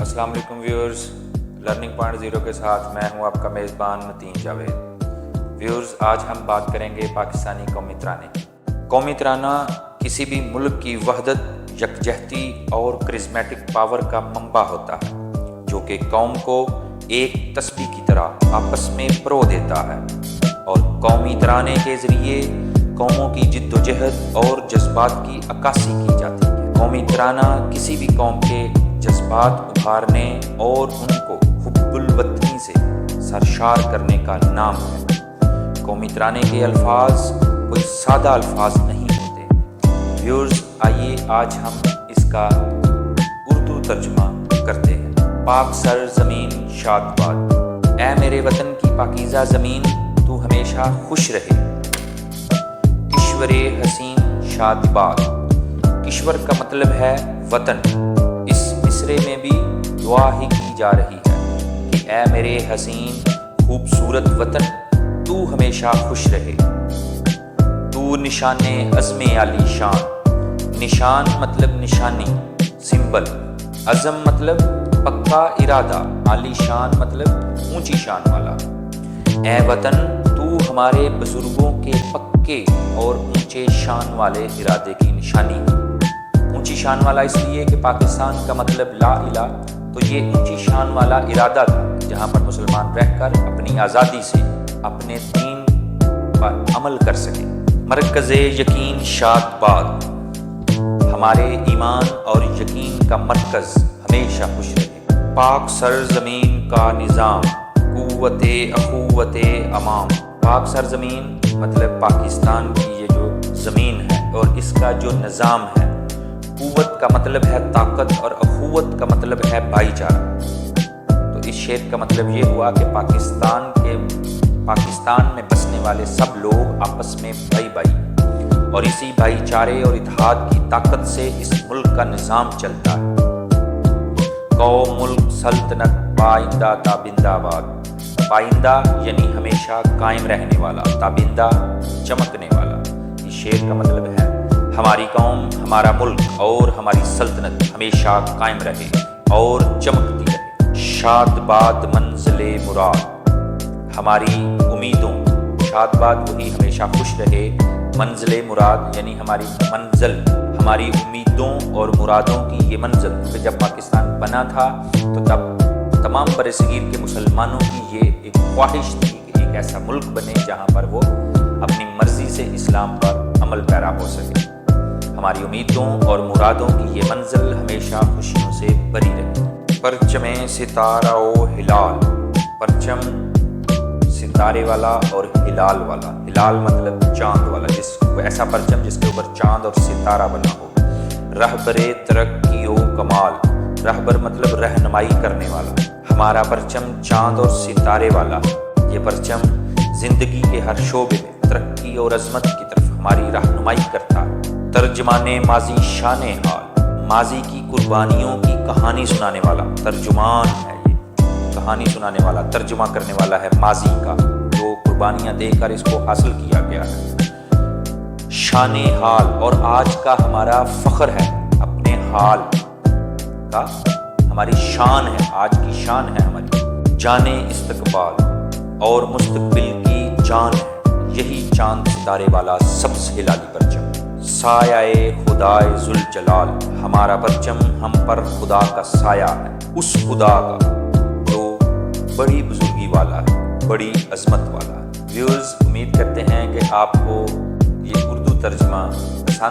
अस्सलाम वालेकुम viewers, learning point zero के साथ मैं हूं आपका मेज़बान मतीन जावेद। व्यूअर्स, आज हम बात करेंगे पाकिस्तानी कौमी तराने। कौमी तराना किसी भी मुल्क की वहदत, यकजहती और करिश्मेटिक पावर का मंबा होता है, जो कि कौम को एक तस्बीह की तरह आपस में परो देता है और कौमी तराने के ज़रिए कौमों की जिद्दोजहद और जज्बात की अक्कासी की जाती है। कौमी तराना किसी भी कौम के जज्बात उभारने और उनको हुब्बुल वतनी से सरशार करने का नाम है। कौमी तराने के अल्फाज कोई सादा अल्फाज नहीं होते। व्यूअर्स, आइए आज हम इसका उर्दू तर्जुमा करते हैं। पाक सर ज़मीन शादबाद, ऐ मेरे वतन की पाकीज़ा ज़मीन तू हमेशा खुश रहे। किश्वरे हसीन शादबाद, किश्वर का मतलब है वतन। इस मिसरे में भी दुआ ही की जा रही है कि ऐ मेरे हसीन खूबसूरत वतन तू हमेशा खुश रहे। तू निशाने अज़्मे आली शान, निशान मतलब निशानी, सिंबल। अज़म मतलब पक्का इरादा, आली शान मतलब ऊंची शान वाला। ऐ वतन तू हमारे बुजुर्गों के पक्के और ऊंचे शान वाले इरादे की निशानी है। ऊंची शान वाला इसलिए कि पाकिस्तान का मतलब ला इला, तो ये ऊंची शान वाला इरादा था जहाँ पर मुसलमान रहकर अपनी आज़ादी से अपने दीन पर अमल कर सके। मरकज़े यकीन शादबाद, हमारे ईमान और यकीन का मरकज़ हमेशा खुश रहे। पाक सरज़मीन का निज़ाम, कुव्वते अखुव्वते अमाम। पाक सरज़मीन मतलब पाकिस्तान की ये जो ज़मीन है और इसका जो निज़ाम है। कुव्वत का मतलब है ताकत और अखुव्वत का मतलब है भाईचारा। तो इस शेर का मतलब ये हुआ कि पाकिस्तान में बसने वाले सब लोग आपस में भाई भाई और इसी भाईचारे और इत्तेहाद की ताकत से इस मुल्क का निज़ाम चलता है। कौम मुल्क सल्तनत पाइंदा ताबिंदाबाद। पाइंदा यानी हमेशा कायम रहने वाला, ताबिंदा चमकने वाला। इस शेर का मतलब है हमारी कौम, हमारा मुल्क और हमारी सल्तनत हमेशा कायम रहे और चमकती रहे। शादबाद मंजिले मुराद, हमारी उम्मीदों, शादबाद वही हमेशा खुश रहे। मंजिले मुराद यानी हमारी मंजिल, हमारी उम्मीदों और मुरादों की ये मंजिल। क्योंकि जब पाकिस्तान बना था तो तब तमाम बरसगीर के मुसलमानों की ये एक ख्वाहिश थी कि एक ऐसा मुल्क बने जहाँ पर वो अपनी मर्जी से इस्लाम पर अमल पैरा हो सके। हमारी उम्मीदों और मुरादों की ये मंजिल हमेशा खुशियों से भरी रहे। परचमे सितारा ओ हिलाल, परचम सितारे वाला और हिलाल वाला। हिलाल मतलब चांद वाला, जिसको ऐसा परचम जिसके ऊपर चांद और सितारा बना हो। रहबरे तरक्की ओ कमाल, रहबर मतलब रहनुमाई करने वाला। हमारा परचम चांद और सितारे वाला। ये परचम जिंदगी के हर शोबे में तरक्की और अजमत की तरफ हमारी रहनुमाई करता है। तर्जमाने माजी शाने हाल, माजी की कुर्बानियों की कहानी सुनाने वाला तर्जुमान है। ये कहानी सुनाने वाला, तर्जुमा करने वाला है माजी का, जो कुर्बानियाँ देकर इसको हासिल किया गया है। शाने हाल, और आज का हमारा फ़ख्र है अपने हाल का, हमारी शान है, आज की शान है हमारी। जाने इस्तकबाल, और मुस्तकबिल की जान है यही चांद सितारे वाला सबसे हिलाली परचम। सायाए खुदाए जुल जलाल, हमारा परचम हम पर खुदा का साया है, उस खुदा का जो बड़ी बुजुर्गी वाला है, बड़ी अजमत वाला है। व्यूअर्स, उम्मीद करते हैं कि आपको ये उर्दू तर्जुमा पसंद